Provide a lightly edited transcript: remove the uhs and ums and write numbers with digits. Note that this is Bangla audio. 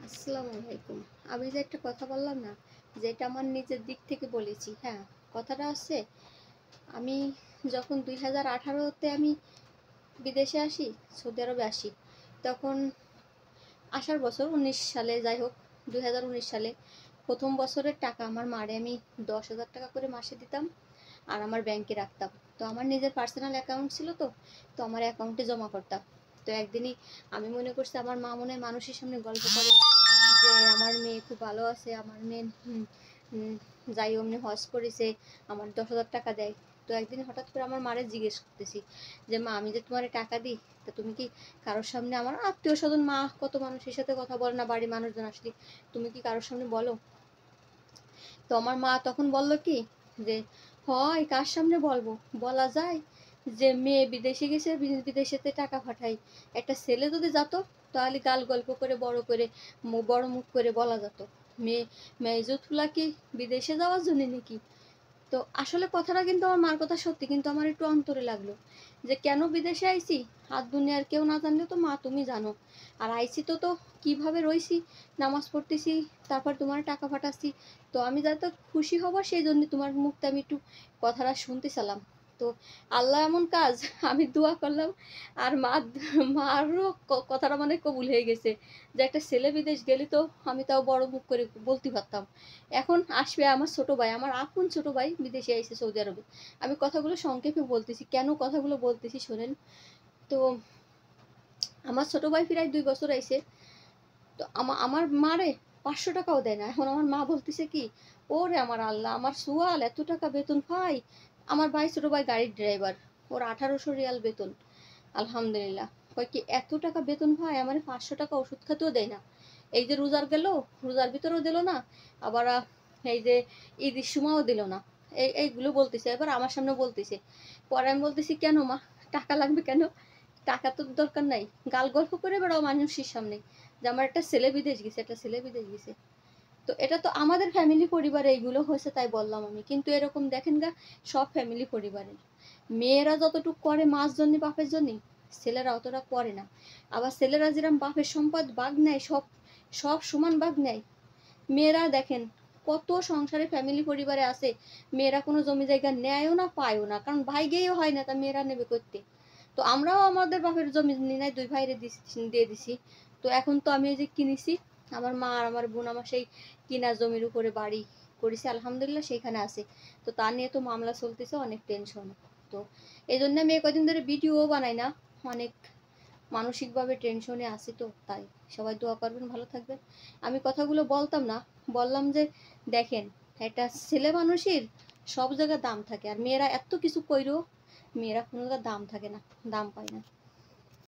আসসালামু আলাইকুম। আমি যে একটা কথা বললাম না, যেটা আমার নিজের দিক থেকে বলেছি, হ্যাঁ, কথাটা হচ্ছে আমি যখন 2018-তে আমি বিদেশে আসি, সৌদি আরবে আসি, তখন আসার বছর 19 সালে, যাই হোক 2019 সালে প্রথম বছরের টাকা আমার মারে আমি 10,000 টাকা করে মাসে দিতাম আর আমার ব্যাংকে রাখতাম। তো আমার নিজের পার্সোনাল অ্যাকাউন্ট ছিল, তো আমার অ্যাকাউন্টে জমা করতাম। তো একদিনই আমি মনে করছি আমার মা মনে হয় মানুষের সামনে গল্প করে যে আমার মেয়ে খুব ভালো আছে, আমার মেয়ে যাই অমনি হজ করেছে, আমার 10,000 টাকা দেয়। তো একদিন হঠাৎ করে আমার মারে জিজ্ঞেস করতেছি যে মা, আমি যে তোমার টাকা দিই, তা তুমি কি কারোর সামনে, আমার আত্মীয় স্বজন, মা কত মানুষের সাথে কথা বলে না, বাড়ির মানুষজন আসলে, তুমি কি কারোর সামনে বলো? তো আমার মা তখন বলল কি যে হয় কার সামনে বলবো, বলা যায় যে মেয়ে বিদেশে গেছে, বিদেশেতে টাকা পাঠাই। একটা ছেলে যদি যেত তাহলে গাল গল্প করে বড় করে বড় মুখ করে বলা যেত। মেয়ে মেজুতুলা কি বিদেশে যাওয়ার জন্য নাকি? তো আসলে কথাটা কিন্তু আমার মার কথা সত্যি, কিন্তু আমার একটু অন্তরে লাগলো যে কেন বিদেশে আইছি, আর দুনিয়ার কেউ না জানলে তো মা তুমি জানো। আর আইছি তো কিভাবে রইছি, নামাজ পড়তেছি, তারপর তোমার টাকা পাঠাচ্ছি। তো আমি যাতে খুশি হব সেই জন্য তোমার মুখটা আমি একটু কথাটা শুনতে চালাম। তো আল্লাহ এমন কাজ, আমি দোয়া করলাম আর মারও কথাটা মানে কবুল হয়ে গেছে যে একটা ছেলে বিদেশ গেলে তো আমি তাও বড় মুখ করে বলতে পারতাম। এখন আসবে আমার ছোট ভাই, আমার আপন ছোট ভাই বিদেশে আইছে সৌদি আরবে। আমি কথাগুলো সংক্ষেপে বলতেছি, কেন কথাগুলো বলতেছি শোনেন। তো আমার ছোট ভাই প্রায় 2 বছর আইছে। তো আমার মারে 500 টাকাও দেয় না। এখন আমার মা বলতেছে কি, ওরে আমার আল্লাহ, আমার সুয়াল এত টাকা বেতন পাই। আমার ভাই, ছোট ভাই গাড়ির ড্রাইভার, ওর 1800 রিয়াল বেতন, আলহামদুলিল্লাহ। কয় কি এত টাকা বেতন পাই, আমার 500 টাকা ওষুধ খেতেও দেয় না। এই যে রোজার গেল, রোজার ভিতরেও দিল না, আবার এই যে ঈদের সময়ও দিল না। এইগুলো বলতেছে, এবার আমার সামনে বলতেছে। পরে আমি বলতেছি কেন মা, টাকা লাগবে কেন? টাকা তো দরকার নাই। গাল গল্প করে বেড়াও মানুষের সামনে যে আমার একটা ছেলে বিদেশ গেছে, একটা ছেলে বিদেশ গেছে। তো এটা তো আমাদের ফ্যামিলি পরিবারে এইগুলো হয়েছে তাই বললাম আমি, কিন্তু এরকম দেখেন গা সব ফ্যামিলি পরিবারের মেয়েরা যতটুকু করে মার জন্য বাপের জন্য, ছেলেরা অতটা করে না। আবার ছেলেরা যেরকম বাপের সম্পদ ভাগ নেয়, সব সব সমান ভাগ নেয়। মেয়েরা দেখেন কত সংসারে ফ্যামিলি পরিবারে আছে, মেয়েরা কোনো জমি জায়গা নেয়ও না, পায়ও না, কারণ ভাই গেয়েও হয় না, তা মেয়েরা নেবে করতে। তো আমরাও আমাদের বাপের জমি নাই, 2 ভাইরে দিয়ে দিছি। তো এখন তো আমি এই যে কিনেছি, আমার মা আর আমার বোন আমার সেই কিনা জমির উপরে বাড়ি করেছে, আলহামদুলিল্লাহ সেইখানে আছে। তো তা নিয়ে তো মামলা চলতেছে, অনেক টেনশন। তো এই জন্য আমি কদিন ধরে ভিডিও বানাই না, অনেক মানসিকভাবে টেনশনে আছি। তো তাই সবাই দোয়া করবেন, ভালো থাকবেন। আমি কথাগুলো বলতাম না, বললাম যে দেখেন একটা ছেলে মানুষের সব জায়গায় দাম থাকে, আর মেয়েরা এত কিছু কইরো মেয়েরা কোনো জায়গায় দাম থাকে না, দাম পায় না।